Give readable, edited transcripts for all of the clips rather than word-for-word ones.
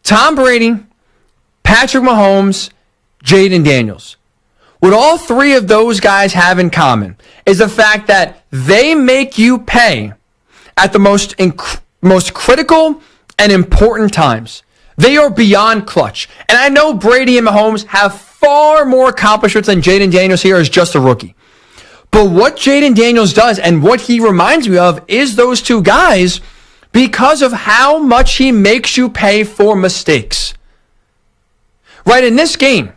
Tom Brady, Patrick Mahomes, Jayden Daniels. What all three of those guys have in common is the fact that they make you pay at the most critical and important times. They are beyond clutch. And I know Brady and Mahomes have far more accomplishments than Jayden Daniels here as just a rookie. But what Jayden Daniels does and what he reminds me of is those two guys because of how much he makes you pay for mistakes. Right, in this game,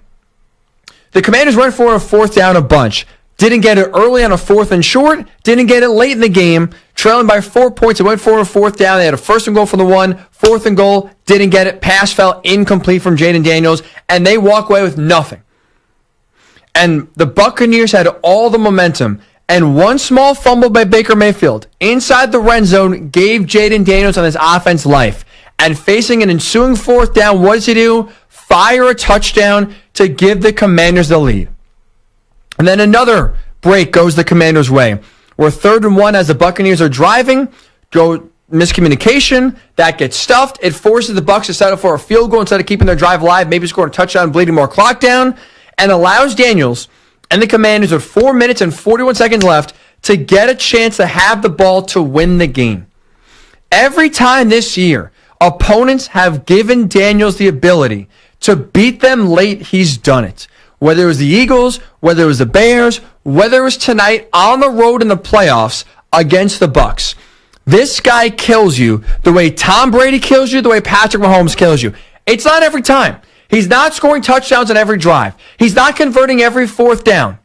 the Commanders went for a fourth down a bunch. Didn't get it early on a fourth and short. Didn't get it late in the game. Trailing by 4 points. It went for a fourth down. They had a first and goal from the 1. Fourth and goal. Didn't get it. Pass fell incomplete from Jayden Daniels. And they walk away with nothing. And the Buccaneers had all the momentum. And one small fumble by Baker Mayfield inside the red zone gave Jayden Daniels on his offense life. And facing an ensuing fourth down, what does he do? Fire a touchdown to give the Commanders the lead. And then another break goes the Commanders' way. We're 3rd and 1 as the Buccaneers are driving. Go miscommunication. That gets stuffed. It forces the Bucs to settle for a field goal instead of keeping their drive alive, maybe scoring a touchdown, bleeding more clock down, and allows Daniels and the Commanders with 4 minutes and 41 seconds left to get a chance to have the ball to win the game. Every time this year, opponents have given Daniels the ability to beat them late, he's done it. Whether it was the Eagles, whether it was the Bears, whether it was tonight on the road in the playoffs against the Bucs. This guy kills you the way Tom Brady kills you, the way Patrick Mahomes kills you. It's not every time. He's not scoring touchdowns on every drive. He's not converting every fourth down.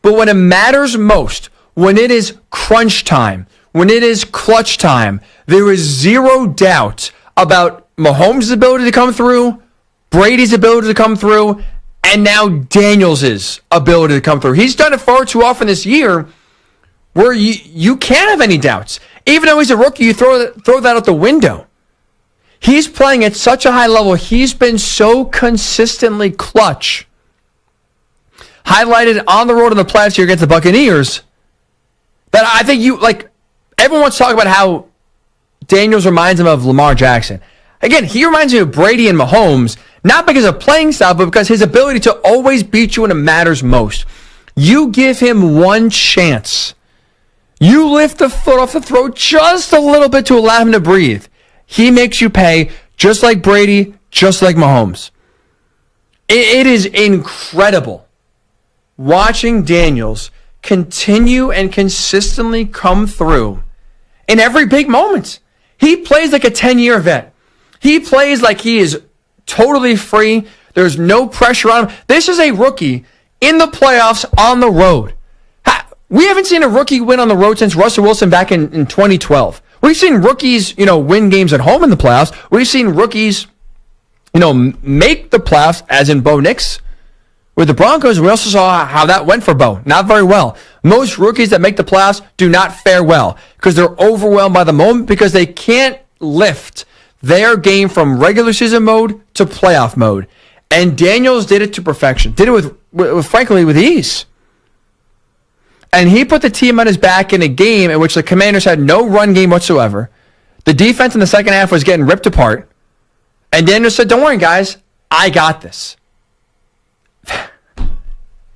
But when it matters most, when it is crunch time, when it is clutch time, there is zero doubt about Mahomes' ability to come through, Brady's ability to come through, and now Daniels' ability to come through. He's done it far too often this year where you can't have any doubts. Even though he's a rookie, you throw that out the window. He's playing at such a high level. He's been so consistently clutch. Highlighted on the road in the playoffs here against the Buccaneers that I think everyone wants to talk about how Daniels reminds him of Lamar Jackson. Again, he reminds me of Brady and Mahomes, not because of playing style, but because his ability to always beat you when it matters most. You give him one chance. You lift the foot off the throat just a little bit to allow him to breathe. He makes you pay just like Brady, just like Mahomes. It is incredible watching Daniels continue and consistently come through in every big moment. He plays like a 10-year vet. He plays like he is totally free. There's no pressure on him. This is a rookie in the playoffs on the road. We haven't seen a rookie win on the road since Russell Wilson back in 2012. We've seen rookies, win games at home in the playoffs. We've seen rookies, make the playoffs, as in Bo Nix with the Broncos. We also saw how that went for Bo. Not very well. Most rookies that make the playoffs do not fare well because they're overwhelmed by the moment because they can't lift their game from regular season mode to playoff mode. And Daniels did it to perfection. Did it frankly, with ease. And he put the team on his back in a game in which the Commanders had no run game whatsoever. The defense in the second half was getting ripped apart. And Daniels said, don't worry, guys. I got this.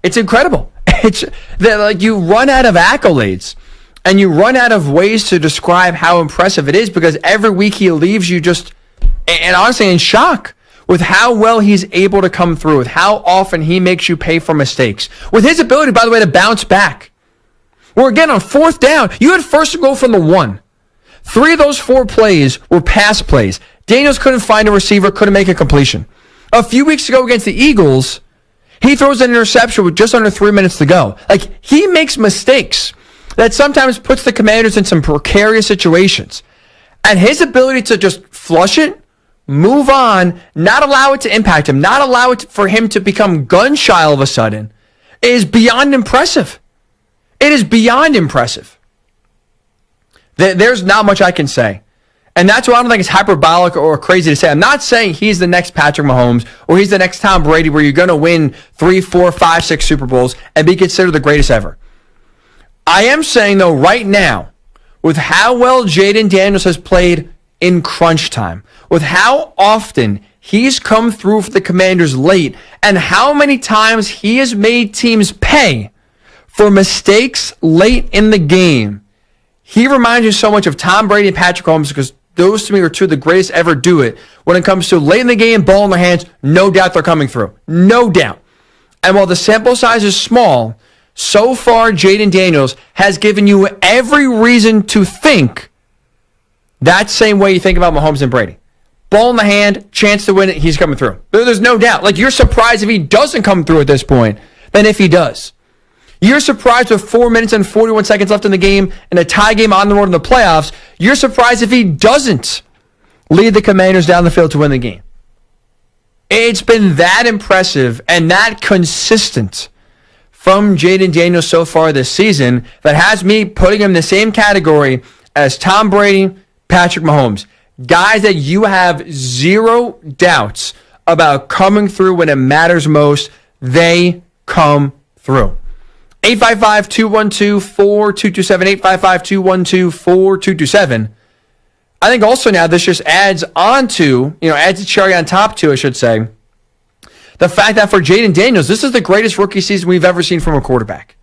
It's incredible. It's like you run out of accolades. And you run out of ways to describe how impressive it is because every week he leaves you just, and honestly, in shock with how well he's able to come through, with how often he makes you pay for mistakes, with his ability, by the way, to bounce back. We're again on fourth down. You had first and goal from the 1. 3 of those 4 plays were pass plays. Daniels couldn't find a receiver, couldn't make a completion. A few weeks ago against the Eagles, he throws an interception with just under 3 minutes to go. He makes mistakes that sometimes puts the Commanders in some precarious situations. And his ability to just flush it, move on, not allow it to impact him, not allow it for him to become gun-shy all of a sudden, is beyond impressive. It is beyond impressive. There's not much I can say. And that's why I don't think it's hyperbolic or crazy to say. I'm not saying he's the next Patrick Mahomes or he's the next Tom Brady where you're going to win 3, 4, 5, 6 Super Bowls and be considered the greatest ever. I am saying, though, right now, with how well Jayden Daniels has played in crunch time, with how often he's come through for the Commanders late and how many times he has made teams pay for mistakes late in the game. He reminds you so much of Tom Brady and Patrick Mahomes because those to me are two of the greatest ever do it. When it comes to late in the game, ball in their hands, no doubt they're coming through. No doubt. And while the sample size is small, so far Jayden Daniels has given you every reason to think that same way you think about Mahomes and Brady. Ball in the hand, chance to win it, he's coming through. There's no doubt. Like, you're surprised if he doesn't come through at this point than if he does. You're surprised with 4 minutes and 41 seconds left in the game and a tie game on the road in the playoffs. You're surprised if he doesn't lead the Commanders down the field to win the game. It's been that impressive and that consistent from Jayden Daniels so far this season that has me putting him in the same category as Tom Brady, Patrick Mahomes. Guys that you have zero doubts about coming through when it matters most. They come through. 855-212-4227, 855-212-4227. I think also now this just adds a cherry on top to, I should say, the fact that for Jayden Daniels, this is the greatest rookie season we've ever seen from a quarterback.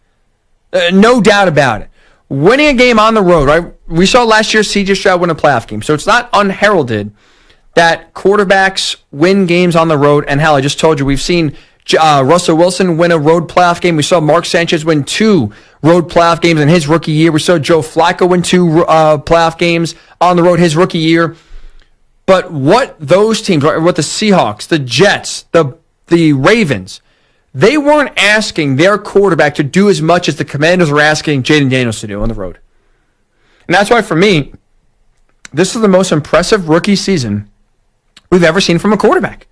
No doubt about it. Winning a game on the road, right? We saw last year C.J. Stroud win a playoff game, so it's not unheralded that quarterbacks win games on the road. And hell, I just told you, we've seen Russell Wilson win a road playoff game. We saw Mark Sanchez win 2 road playoff games in his rookie year. We saw Joe Flacco win 2 playoff games on the road his rookie year. But what those teams, right, what the Seahawks, the Jets, the Ravens, they weren't asking their quarterback to do as much as the Commanders were asking Jayden Daniels to do on the road. And that's why, for me, this is the most impressive rookie season we've ever seen from a quarterback.